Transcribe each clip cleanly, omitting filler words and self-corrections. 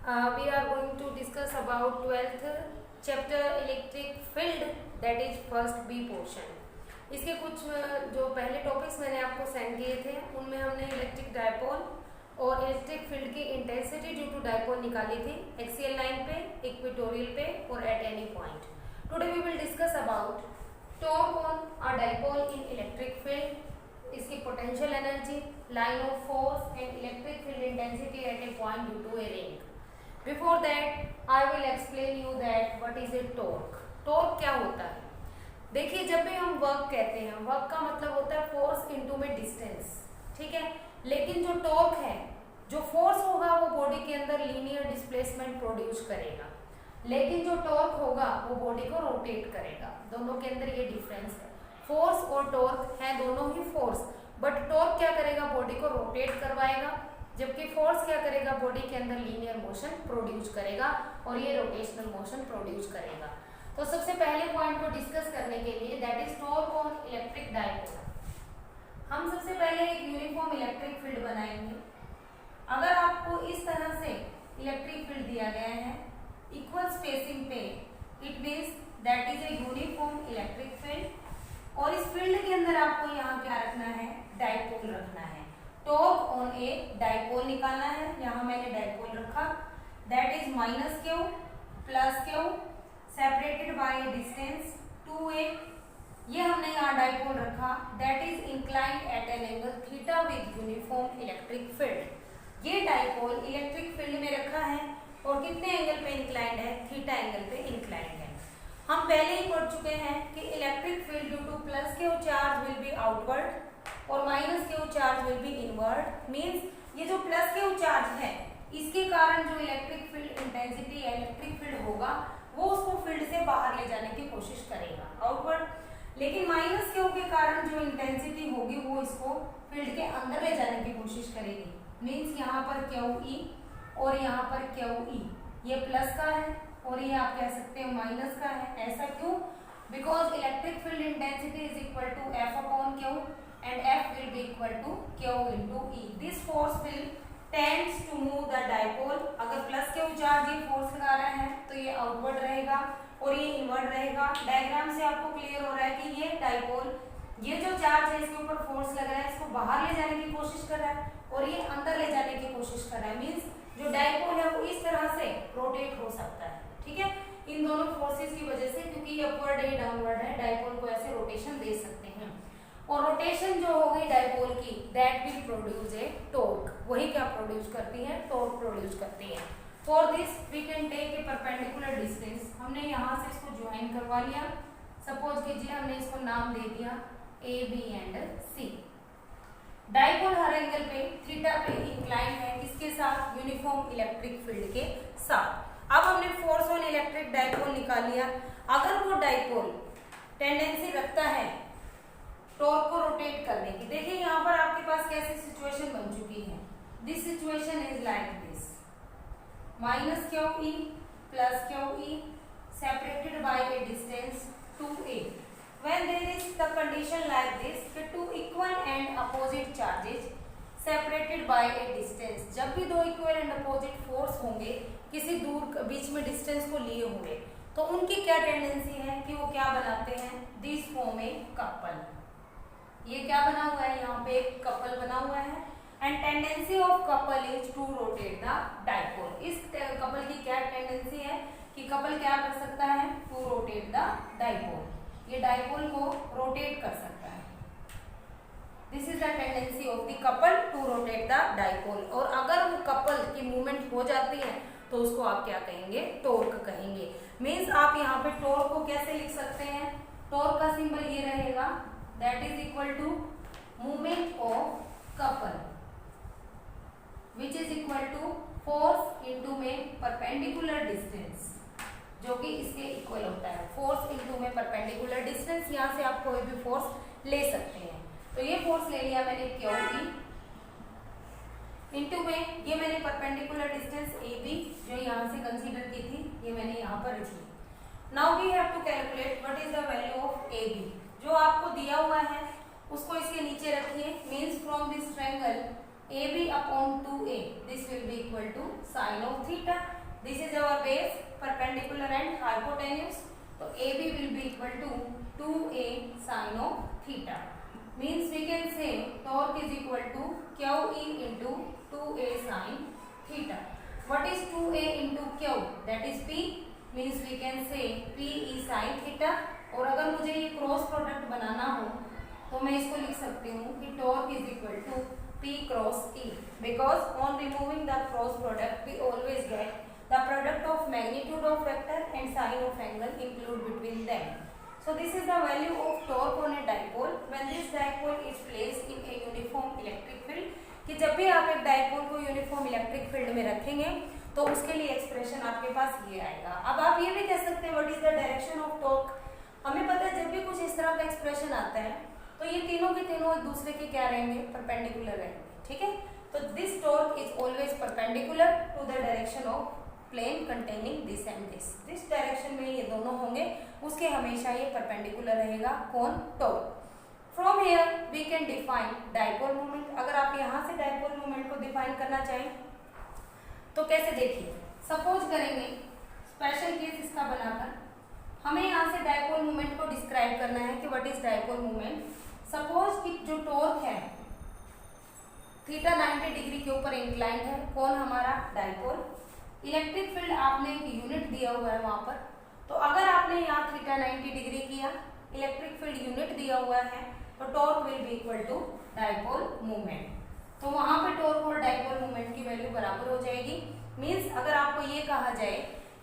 We are going to discuss about 12th chapter electric field, that is first B portion. इसके कुछ जो पहले topics मैंने आपको सेंड किए थे उनमें हमने इलेक्ट्रिक डायपोल और इलेक्ट्रिक फील्ड की इंटेंसिटी ड्यू टू डायपोल निकाली थी एक्सियल लाइन पे, इक्वेटोरियल पे और at any point. Today we will discuss about torque on a dipole in electric field, इसकी potential energy, line of force and electric field intensity at a point due to a ring. Before that I will explain you that what is a torque. Torque क्या होता है? देखिए, जब भी हम work कहते हैं, वर्क का मतलब होता है फोर्स इनटू में डिस्टेंस, ठीक है. लेकिन जो टॉर्क है, जो फोर्स होगा वो बॉडी के अंदर लीनियर डिस्प्लेसमेंट प्रोड्यूस करेगा, लेकिन जो टॉर्क होगा वो बॉडी को रोटेट करेगा. दोनों के अंदर ये डिफरेंस है. फोर्स और टॉर्क है दोनों ही फोर्स, बट टॉर्क क्या करेगा? बॉडी को रोटेट करवाएगा, जबकि फोर्स क्या करेगा? बॉडी के अंदर लीनियर मोशन प्रोड्यूस करेगा और ये रोटेशनल मोशन प्रोड्यूस करेगा. तो सबसे पहले पॉइंट को डिस्कस करने के लिए, that is torque on electric dipole. हम सबसे पहले एक यूनिफॉर्म इलेक्ट्रिक फील्ड बनाएंगे. अगर आपको इस तरह से इलेक्ट्रिक फील्ड दिया गया है इक्वल स्पेसिंग पे, it means that is a uniform electric field. और इस फील्ड के अंदर आपको यहाँ क्या रखना है? डायपोल रखना है. टॉर्क ऑन ए डायपोल निकालना है. यहाँ मैंने डायपोल रखा, that is minus Q plus Q separated by distance 2a. ये हमने यहाँ डायपोल रखा, that is inclined at an angle theta with uniform electric field. ये डायपोल इलेक्ट्रिक फील्ड में रखा है और कितने एंगल पे इंक्लाइंड है? थीटा एंगल पे इंक्लाइंड है. हम पहले ही पढ़ चुके हैं कि electric field due to plus Q charge will be outward और minus Q charge will be inward. Means ये जो प्लस क्यू चार्ज है इसके कारण जो electric field intensity electric field होगा वो उसको फील्ड से बाहर ले जाने की कोशिश करेगा, आउटवर्ड. लेकिन माइनस क्यू के कारण जो इंटेंसिटी होगी वो इसको फील्ड के अंदर ले जाने की कोशिश करेगी. मीन्स यहाँ पर क्यू ई और यहाँ पर क्यू ई, ये प्लस का है और ये आप कह सकते हो माइनस का है. ऐसा क्यों? Because electric field intensity is equal to F upon Q and F will be equal to Q into E. This force will tends to move the dipole. अगर प्लस Q चार्ज ये force लगा रहा है तो ये outward रहेगा और ये इनवर्ड रहेगा. डायग्राम से आपको क्लियर हो रहा है कि ये डाइपोल, ये जो चार्ज है इसके ऊपर फोर्स लग रहा है, इसको बाहर ले जाने की कोशिश कर रहा है और ये अंदर ले जाने की कोशिश कर रहा है. मीन्स जो डाइपोल है वो इस तरह से रोटेट हो सकता है, ठीक है, इन दोनों फोर्सेस की वजह से, क्योंकि ये अपवर्ड है डाउनवर्ड है. डाइपोल को ऐसे रोटेशन दे सकते हैं और रोटेशन जो होगी डायपोल की, that will produce a torque. वही क्या प्रोड्यूस करती है? टॉर्क प्रोड्यूस करती है. For this we can take a perpendicular distance. हमने यहाँ से इसको ज्वाइन करवा लिया. सपोज कीजिए हमने इसको नाम दे दिया A B and C. Dipole हर एंगल पे थीटा पे इंक्लाइन है, किसके साथ? यूनिफॉर्म इलेक्ट्रिक फील्ड के साथ. अब हमने फोर्स ऑन इलेक्ट्रिक डायपोल निकाल लिया. अगर वो डायपोल टेंडेंसी रखता है टॉर्क को रोटेट करने की, देखिए यहाँ पर आपके पास कैसी सिचुएशन बन चुकी है. This situation is like this, minus Q E plus Q E separated by a distance 2a. When there is the condition like this कि two equal and opposite charges separated by a distance, जब भी दो equal and opposite force होंगे किसी दूर बीच में distance को लिए हुए, तो उनकी क्या टेंडेंसी है कि वो क्या बनाते हैं? This form a couple. ये क्या बना हुआ है? यहाँ पे एक कपल बना हुआ है. And tendency of couple is to rotate the dipole. इस कपल की क्या टेंडेंसी है कि कपल क्या कर सकता है? To rotate the dipole. ये डायपोल को रोटेट कर सकता है. This is the tendency of the couple to rotate the dipole. और अगर वो कपल की मूवमेंट हो जाती है तो उसको आप क्या कहेंगे? टॉर्क कहेंगे. मीन्स आप यहाँ पे टॉर्क को कैसे लिख सकते हैं? टॉर्क का सिंबल ये रहेगा, that is equal to movement of couple which is equal to force into में perpendicular distance, जो कि इसके इक्वल होता है. फोर्स इनटू में परपेंडिकुलर डिस्टेंस. यहाँ से आप कोई भी फोर्स ले सकते हैं. तो ये फोर्स ले लिया मैंने क्यू ई इनटू में ये मैंने परपेंडिकुलर डिस्टेंस ए बी जो यहाँ से कंसीडर की थी ये मैंने यहाँ पर रखी. Now we have to calculate what is the value of A B. जो आपको दिया हुआ है उसको इसके नीचे रखिए. Means from this triangle AB upon 2A, this will be equal to sin of theta. This is our base perpendicular and hypotenuse, तो AB will be equal to 2A sin of theta. Means we can say torque is equal to QE into 2A sin theta. What is 2A into Q? That is P. Means we can say PE sin theta. और अगर मुझे ये cross product बनाना हो तो मैं इसको लिख सकती हूँ कि torque is equal to P cross E, because on removing the cross product we always get the product of magnitude of vector and sign of angle include between them. So this is the value of torque on a dipole when this dipole is placed in a uniform electric field. कि जब भी आप एक dipole को uniform electric field में रखेंगे तो उसके लिए एक्सप्रेशन आपके पास ये आएगा. अब आप ये भी कह सकते हैं what is the direction of torque. हमें पता है जब भी कुछ इस तरह का एक्सप्रेशन आता है तो ये तीनों के तीनों एक दूसरे के क्या रहेंगे, परपेंडिकुलर रहेंगे. ठीक है, तो this torque is always perpendicular to the direction of plane containing this and this direction में ये दोनों होंगे, उसके हमेशा ये परपेंडिकुलर रहेगा कौन, torque. From here we can define dipole moment. अगर आप यहाँ से डाइपोल मोमेंट को डिफाइन करना चाहें तो कैसे, देखिए सपोज करेंगे स्पेशल केस इसका बनाकर हमें यहाँ से डाइपोल मोमेंट को डिस्क्राइब करना है कि what is dipole moment. Suppose कि जो टॉर्क है थीटा 90 डिग्री के ऊपर इंक्लाइंड है, कौन हमारा डाइपोल. इलेक्ट्रिक फील्ड आपने एक यूनिट दिया हुआ है वहां पर, तो अगर आपने यहाँ थीटा 90 डिग्री किया, इलेक्ट्रिक फील्ड यूनिट दिया हुआ है, तो torque will be equal to dipole moment. तो वहां पे टॉर्क और डाइपोल मोमेंट की वैल्यू बराबर हो जाएगी. मींस अगर आपको ये कहा जाए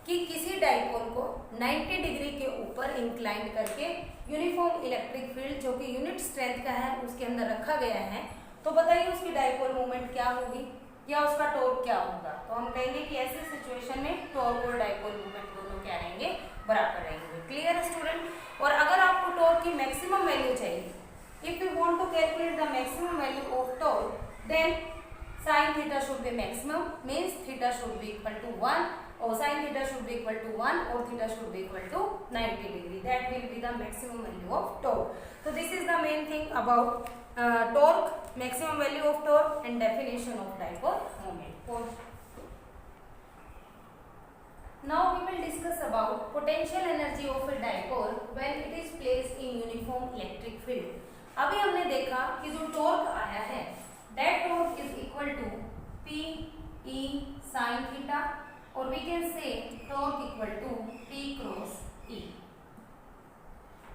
कि किसी डाइपोल को 90 डिग्री के ऊपर इंक्लाइंड करके यूनिफॉर्म इलेक्ट्रिक फील्ड जो कि यूनिट स्ट्रेंथ का है उसके अंदर रखा गया है, तो बताइए उसकी डाइपोल मोमेंट क्या होगी या उसका टॉर्क क्या होगा. तो हम कहेंगे कि ऐसी सिचुएशन में टॉर्क और डाइपोल मोमेंट दोनों क्या रहेंगे, बराबर रहेंगे. Clear student. और अगर आपको टॉर्क की मैक्सिमम वैल्यू चाहिए, if you want to calculate the maximum value of torque, then sin theta should be maximum, means theta should be equal to 1 or sin theta should be equal to 1 or theta should be equal to 90 degree. That will be the maximum value of torque. So this is the main thing about torque, maximum value of torque and definition of dipole moment. Now we will discuss about potential energy of a dipole when it is placed in uniform electric field. अभी हमने देखा कि जो torque आया है that torque is equal to P E sin theta or we can say torque equal to P cross E.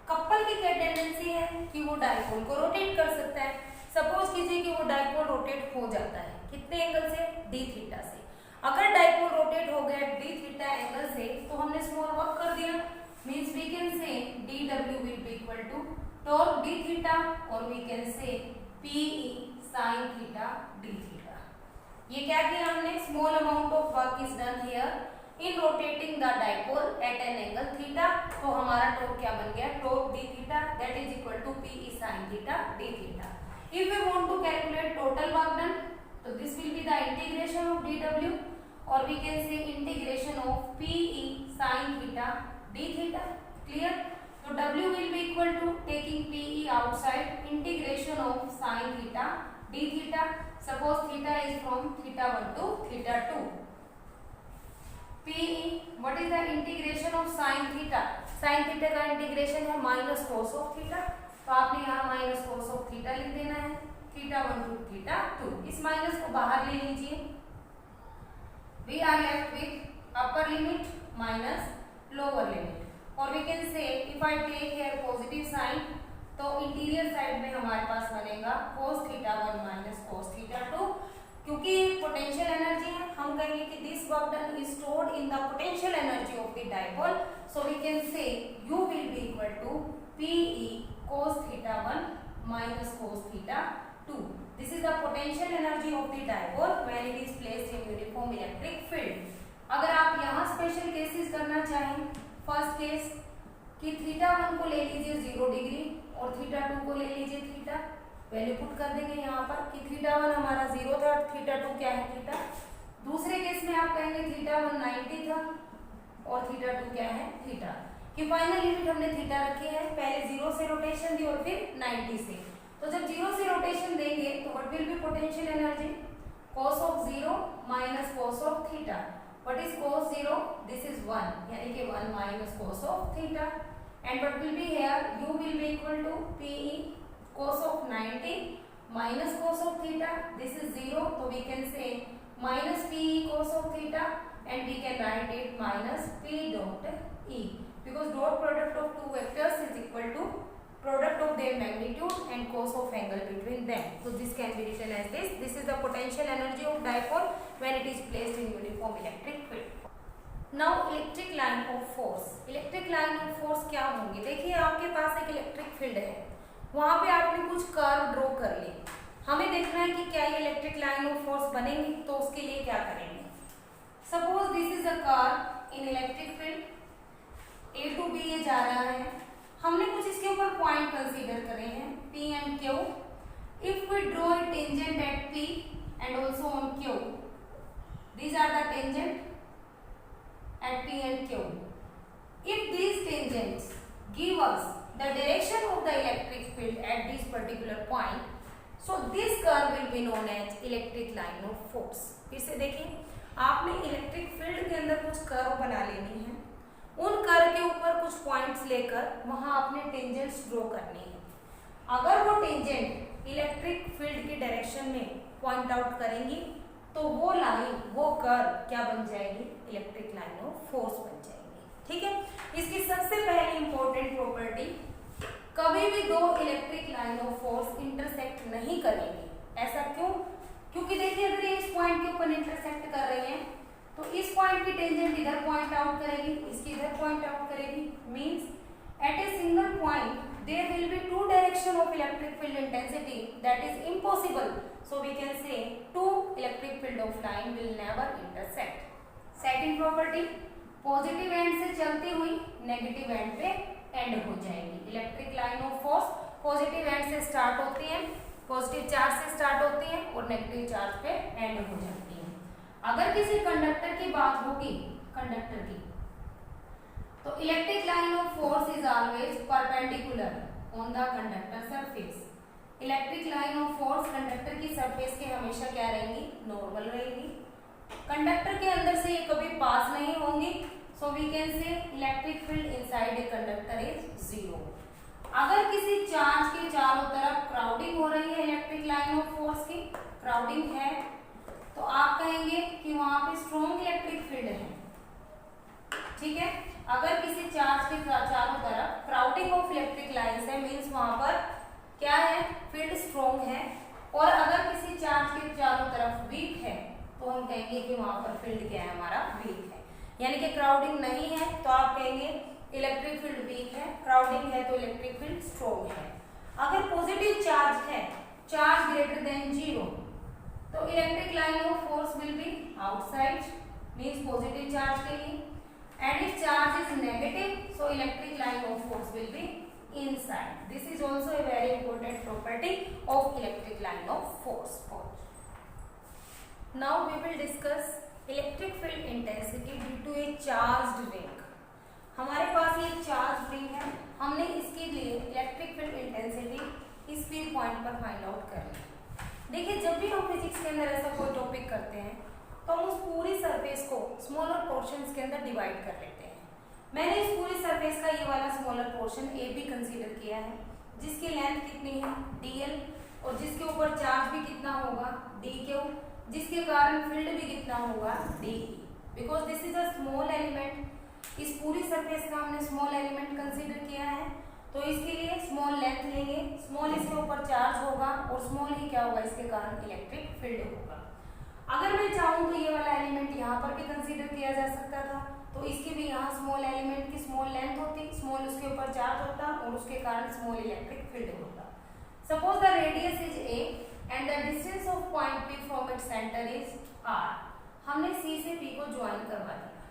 Couple की क्या tendency है कि वो डाइपोल को रोटेट कर सकता है. सपोज कीजिए कि वो डाइपोल रोटेट हो जाता है, कितने एंगल से, d थीटा से. अगर डाइपोल रोटेट हो गया d थीटा एंगल से तो हमने स्मॉल वर्क कर दिया. Means we can say dw will be equal to torque d theta और we can say Pe sin theta d theta. ये क्या किया हमने, small amount of work is done here in rotating the dipole at an angle theta. तो हमारा torque क्या बन गया, torque d theta that is equal to Pe sin theta d theta. If we want to calculate total work done, तो this will be the integration of dw और we can say integration of Pe sin theta d theta. Clear. तो w will be equal to taking Pe outside integration of sin theta d theta. Suppose theta is from theta 1 to theta 2. Pe, what is the integration of sin theta? Sin theta का integration है minus cos of theta. तो आपने यहाँ minus cos of theta लिख देना है, theta 1 to theta 2. इस minus को बाहर ले लीजिए. We are left with upper limit minus lower limit. और we can say if I take here positive sign, तो इंटीरियर साइड में हमारे पास बनेगा cos theta 1 minus cos theta 2. क्योंकि पोटेंशियल एनर्जी है, हम कहेंगे कि this work done is stored in the potential energy of the dipole. So we can say U will be equal to Pe cos theta 1 minus cos theta 2. This is the potential energy of the dipole when it is placed in uniform electric field. अगर आप यहाँ special cases करना चाहें, first case कि theta 1 को ले लीजिए 0 degree और थीटा 2 को ले लीजिए थीटा. वैल्यू पुट कर देंगे यहाँ पर कि थीटा 1 हमारा 0 था, थीटा 2 क्या है थीटा. दूसरे केस में आप कहेंगे थीटा 1 90 था और थीटा 2 क्या है थीटा. कि फाइनल लिमिट हमने थीटा रखी है, पहले 0 से रोटेशन दी और फिर 90 से. तो जब 0 से रोटेशन देंगे तो what will B potential energy, cos of 0 minus cos of theta. What is cos 0? This is 1, यानी कि 1 minus cos of theta. And what will be here? U will be equal to PE cos of 90 minus cos of theta. This is 0, so we can say minus PE cos of theta, and we can write it minus P dot E, because dot product of two vectors is equal to product of their magnitude and cos of angle between them. So this can be written as this. This is the potential energy of dipole when it is placed in uniform electric field. Now electric line of force. Electric line of force क्या होंगे? देखिए आपके पास एक electric field है, वहां पे आपने कुछ कर्व ड्रॉ कर लिए. हमें देखना है कि क्या ये इलेक्ट्रिक लाइन ऑफ फोर्स बनेंगी, तो उसके लिए क्या करेंगे. Suppose this is a curve in electric field, A to B ये जा रहा है. हमने कुछ इसके ऊपर पॉइंट कंसीडर करे हैं P and Q. If we draw a tangent at P and also on Q, these are the tangent at P and Q. If these tangents give us the direction of the electric field at this particular point, so this curve will be known as electric line of force. फिर से देखिए, आपने electric field के अंदर कुछ curve बना लेनी है. उन कर्व के ऊपर कुछ पॉइंट्स लेकर वहां आपने टेंजेंट्स ड्रॉ करनी है. अगर वो टेंजेंट इलेक्ट्रिक फील्ड की डायरेक्शन में पॉइंट आउट करेंगी, तो वो लाइन, वो कर्व क्या बन जाएगी? इलेक्ट्रिक लाइन ऑफ फोर्स बन जाएगी. ठीक है. इसकी सबसे पहली इंपॉर्टेंट प्रॉपर्टी, कभी भी दो electric line of force intersect नहीं करेंगी. ऐसा क्यों? क्योंकि देखिए अगर ये इस पॉइंट के ऊपर इंटरसेक्ट कर रही हैं, तो इस पॉइंट की टेंजेंट इधर पॉइंट आउट करेगी, इसकी इधर पॉइंट आउट करेगी. Means at a single point there will be two direction of electric field intensity, that is impossible. So we can say two electric field of line will never intersect. Second property, positive and से चलती हुई negative and पे and हो जाएगी. Electric line of force positive and से start होती है, positive charge से स्टार्ट होती है और नेगेटिव चार्ज पे एंड हो जाती है. अगर किसी कंडक्टर की बात होगी, कंडक्टर की, तो electric line of force is always perpendicular on the conductor surface. Electric line of force conductor की सरफेस के हमेशा क्या रहेंगी? नॉर्मल रहेगी. कंडक्टर के अंदर से ये कभी पास नहीं होंगी. So we can say electric field inside a conductor is zero. अगर किसी चार्ज के चारों तरफ क्राउडिंग हो रही है इलेक्ट्रिक लाइन ऑफ फोर्स की, क्राउडिंग है, तो आप कहेंगे कि वहां पे स्ट्रॉन्ग इलेक्ट्रिक फील्ड है. ठीक है. अगर किसी चार्ज के चारों तरफ क्राउडिंग ऑफ इलेक्ट्रिक लाइंस है, मींस वहां पर क्या है? फील्ड स्ट्रॉन्ग है. और अगर किसी चार्ज के चारों तरफ वीक है, तो हम कहेंगे कि वहां पर फील्ड क्या है? हमारा वीक है. यानी कि क्राउडिंग नहीं है तो आप कहेंगे इलेक्ट्रिक फील्ड वीक है, क्राउडिंग है तो इलेक्ट्रिक फील्ड स्ट्रॉन्ग है. अगर पॉजिटिव चार्ज है, चार्ज ग्रेटर देन जीरो, तो electric line of force will be outside, means positive charge के लिए. And if charge is negative, so electric line of force will be inside. This is also a very important property of electric line of force. Now we will discuss electric field intensity due to a charged ring. हमारे पास ये charge ring है, हमने इसके लिए electric field intensity इस P point पर find out कर ली. देखिए जब भी हम फिजिक्स के अंदर ऐसा कोई टॉपिक करते हैं, तो हम उस पूरी सरफेस को स्मॉलर पोर्शंस के अंदर डिवाइड कर लेते हैं. मैंने इस पूरी सरफेस का ये वाला smaller portion A B consider किया है, जिसकी लेंथ कितनी है? dl, और जिसके ऊपर चार्ज भी कितना होगा? dq, जिसके कारण फील्ड भी कितना होगा? de. Because this is a small element. इस पूरी सरफेस का हमने स्मॉल एलिमेंट कंसीडर किया है, तो इसके लिए स्मॉल लेंथ लेंगे, स्मॉल इसके ऊपर चार्ज होगा और स्मॉल ही क्या होगा? इसके कारण इलेक्ट्रिक फील्ड होगा. अगर मैं चाहूँ तो ये वाला एलिमेंट यहाँ पर भी कंसीडर किया जा सकता था, तो इसकी भी यहाँ स्मॉल एलिमेंट की स्मॉल लेंथ होती, स्मॉल उसके ऊपर चार्ज होता और उसके कारण स्मॉल इलेक्ट्रिक फील्ड होता. Suppose the radius is a and the distance of point P from its centre is r. हमने C से P को ज्वाइन करवा दिया.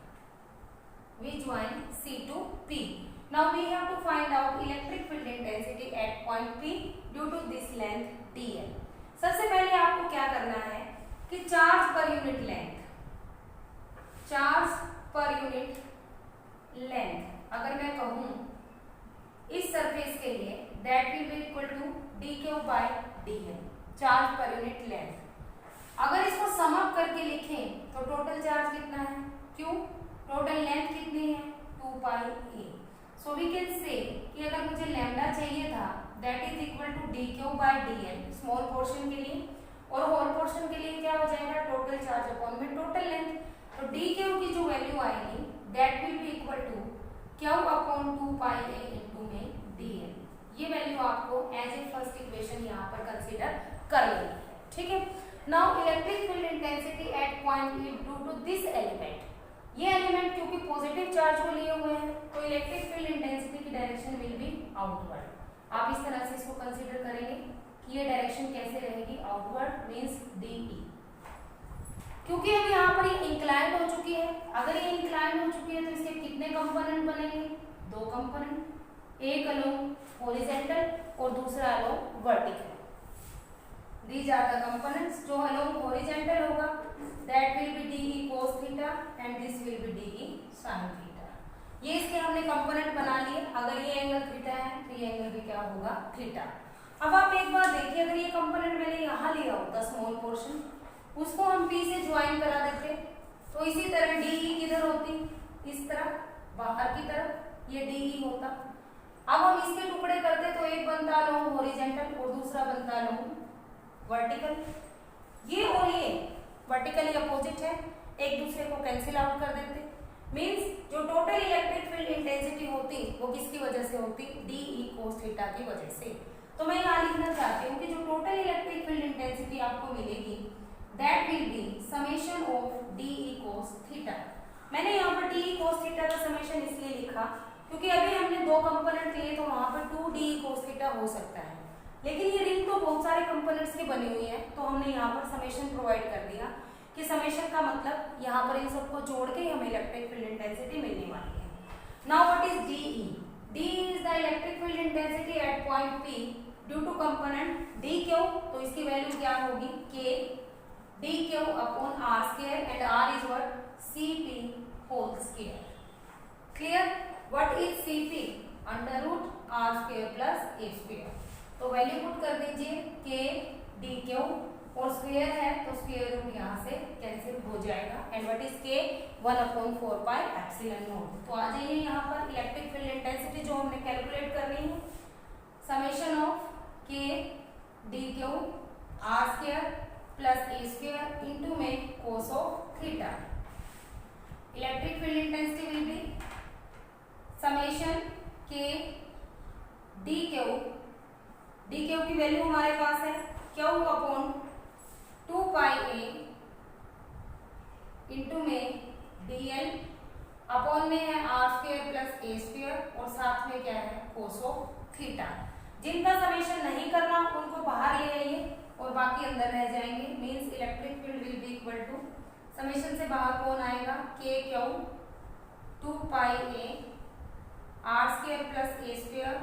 We join C to P. Now we have to find out electric field intensity at point P due to this length dl. सबसे पहले आपको क्या करना है कि charge per unit length, charge per unit length अगर मैं कहूं इस सरफेस के लिए, that will be equal to dq by dl, charge per unit length. अगर इसको सम अप करके लिखें तो टोटल चार्ज कितना है? क्यों? टोटल लेंथ कितनी है? 2 pi A. So we can से कि अगर मुझे लैम्डा चाहिए था that is equal to D Q by D L small portion के लिए, और होल पोर्शन के लिए क्या हो जाएगा? टोटल चार्ज अपॉन में टोटल लेंथ। तो डी क्यू की जो वैल्यू आएगी that will be equal to Q upon 2 pi A into में डी एल। ये वैल्यू आपको एज ए फर्स्ट इक्वेशन यहाँ पर कंसीडर कर लेनी है, ठीक है। Now electric field intensity at point E due to this element, ये एलिमेंट क्योंकि पॉजिटिव चार्ज को लिए हुए हैं तो इलेक्ट्रिक फील्ड इंटेंसिटी की डायरेक्शन विल बी आउटवर्ड। आप इस तरह से इसको कंसीडर करेंगे कि ये डायरेक्शन कैसे रहेगी? Outward means D E. क्योंकि अब यहाँ पर ये इंक्लाइंड हो चुकी है, अगर ये इंक्लाइंड हो चुकी है तो इसके कितने कंपोनेंट बनेंगे? 2 कंपोनेंट, एक अलोंग हॉरिजॉन्टल और दूसरा along vertical. These are the components. जो along horizontal होगा that will be DE cos theta and this will be DE sin theta. ये इसके हमने कंपोनेंट बना लिए। अगर ये एंगल थीटा है तो ये एंगल भी क्या होगा? थीटा। अब आप एक बार देखिए, अगर ये कंपोनेंट मैंने यहाँ लिया होता स्मॉल पोर्शन, उसको हम P से ज्वाइन करा देते तो इसी तरह DE किधर होती? इस तरफ बाहर की तरफ ये DE होता। अब हम इसके टुकड़े करते तो एक बनता along horizontal और दूसरा बनता along वर्टिकल। ये और ये वर्टिकली अपोजिट है, एक दूसरे को कैंसिल आउट कर देते। मींस जो टोटल इलेक्ट्रिक फील्ड इंटेंसिटी होती वो किसकी वजह से होती? डी ई कोस थीटा की वजह से। तो मैं यहाँ लिखना चाहती हूँ कि जो टोटल इलेक्ट्रिक फील्ड इंटेंसिटी आपको मिलेगी that will be summation of D E cos theta. मैंने यहाँ पर डी ई कोस थीटा का समेशन इसलिए लिखा क्योंकि अभी हमने 2 कंपोनेंट लिए तो वहां पर 2 डी ई कोस थीटा हो सकता है, लेकिन ये रिंग तो बहुत सारे कंपोनेंट्स की बनी हुई है तो हमने यहाँ पर समेशन प्रोवाइड कर दिया कि समेशन का मतलब यहाँ पर इन सबको जोड़ के हमें इलेक्ट्रिक फील्ड इंटेंसिटी मिलने वाली है। Now what is D E? D E is the electric field intensity at point P due to component D Q. तो इसकी वैल्यू क्या होगी? K D Q upon R square and R is what? C P whole square. Clear? What is C P? Under root R square plus A square. तो value put कर दीजिए के D Q और square है तो square root यहाँ से cancel हो जाएगा एंड व्हाट इज के? 1/4 पाई एप्सिलॉन नॉट। तो आ जाइए यहाँ पर इलेक्ट्रिक फील्ड इंटेंसिटी जो हमने कैलकुलेट करनी है, summation of K D Q R square plus A square into में cos of theta. Electric field intensity will be summation K D Q की वैल्यू हमारे पास है Q upon 2 pi A into में डी एल अपॉन में है R square plus A square और साथ में क्या है? Cos of theta. जिनका समेशन नहीं करना उनको बाहर ले आइए और बाकी अंदर रह जाएंगे। Means electric field will be equal to summation से बाहर कौन आएगा? K Q 2 pi A R square plus A square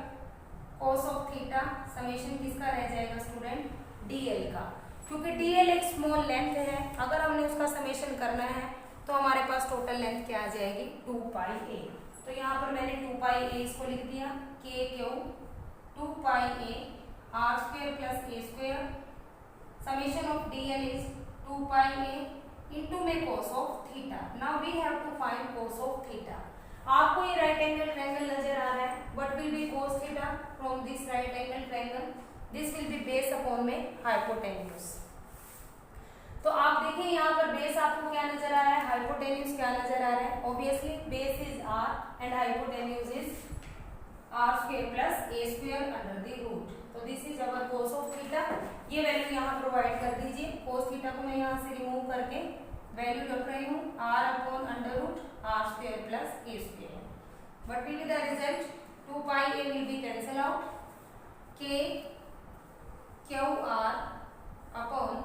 cos of theta. Summation किसका रह जाएगा स्टूडेंट? डीएल का, क्योंकि डीएल एक स्मॉल लेंथ है। अगर हमने उसका समेशन करना है तो हमारे पास टोटल लेंथ क्या आ जाएगी? 2 पाई ए। तो यहाँ पर मैंने 2 पाई ए इसको लिख दिया, K Q 2 pi A R square plus A square summation of DL is 2 pi A into में cos of theta. Now we have to find cos of theta. आपको ये राइट एंगल ट्रायंगल नजर आ रहा है, what will be cos theta from this right angle triangle? This will be base upon में hypotenuse. तो आप देखिए यहाँ पर बेस आपको क्या नजर आ रहा है, हाइपोटेन्यूज क्या नजर आ रहा है? Obviously base is R and hypotenuse is R square plus A square under the root. तो this is our cos of theta. ये वैल्यू यहाँ प्रोवाइड कर दीजिए। कोस थीटा को मैं यहाँ से रिमूव करके वैल्यू रख रही हूँ R upon under root R square plus A square. What will be the result? 2 pi a will be cancel out. K Q R upon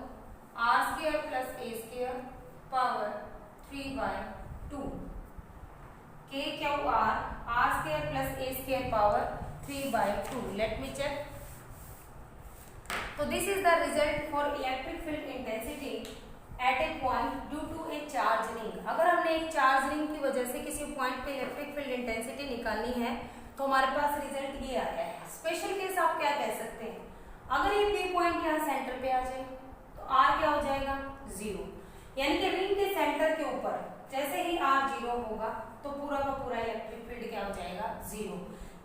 R square plus A square power 3/2. K Q R square plus A square power 3/2. Let me check. So this is the result for electric field intensity at a point due to a charge ring. अगर हमने एक charge ring की वजह से किसी point पे electric field intensity निकालनी है तो हमारे पास रिजल्ट ये आ गया है। स्पेशल केस आप क्या कह सकते हैं? अगर ये पी पॉइंट यहाँ सेंटर पे आ जाए तो आर क्या हो जाएगा? 0। यानी कि रिंग के सेंटर के ऊपर जैसे ही R 0 होगा तो पूरा का पूरा इलेक्ट्रिक फील्ड क्या हो जाएगा, 0।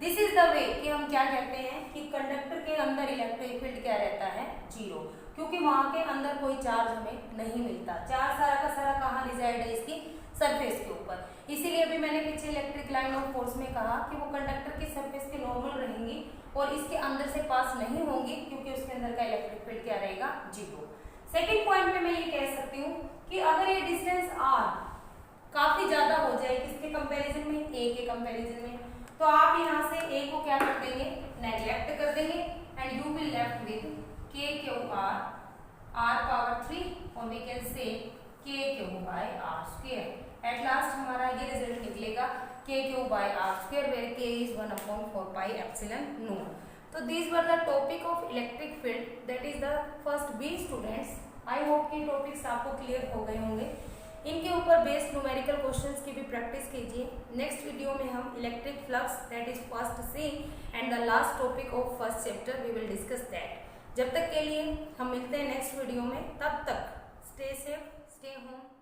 दिस इज द वे कि हम क्या कहते हैं कि कंडक्टर के अंदर इलेक्ट्रिक फील्ड क्या रहता है, 0, क्योंकि वहां के अंदर कोई चार्ज हमें नहीं मिलता। चार्ज सारा का सारा कहाँ रिजाइड है, इसकी सरफेस के ऊपर। इसीलिए अभी मैंने पीछे इलेक्ट्रिक लाइन ऑफ फोर्स में कहा कि वो कंडक्टर की सरफेस के नॉर्मल रहेंगी और इसके अंदर से पास नहीं होंगी, क्योंकि उसके अंदर का इलेक्ट्रिक फील्ड क्या रहेगा, 0। सेकेंड पॉइंट में मैं ये कह सकती हूँ कि अगर ये डिस्टेंस r काफी ज्यादा हो जाए किसके कंपैरिजन में, a के कंपैरिजन में, तो आप यहाँ से a को क्या कर देंगे, नेग्लेक्ट कर देंगे and you will left with k Q r power 3 और we can say k Q by r square. At last हमारा ये रिजल्ट निकलेगा k Q by r square where k is 1/4 pi epsilon naught. तो these were the topic of electric field, that is the first B students। I hope कि topics आपको clear हो गए होंगे। इनके ऊपर बेस्ड न्यूमेरिकल क्वेश्चंस की भी प्रैक्टिस कीजिए। नेक्स्ट वीडियो में हम electric flux that is first C and the last topic of first chapter we will discuss that. जब तक के लिए हम मिलते हैं नेक्स्ट वीडियो में, तब तक स्टे सेफ, स्टे होम।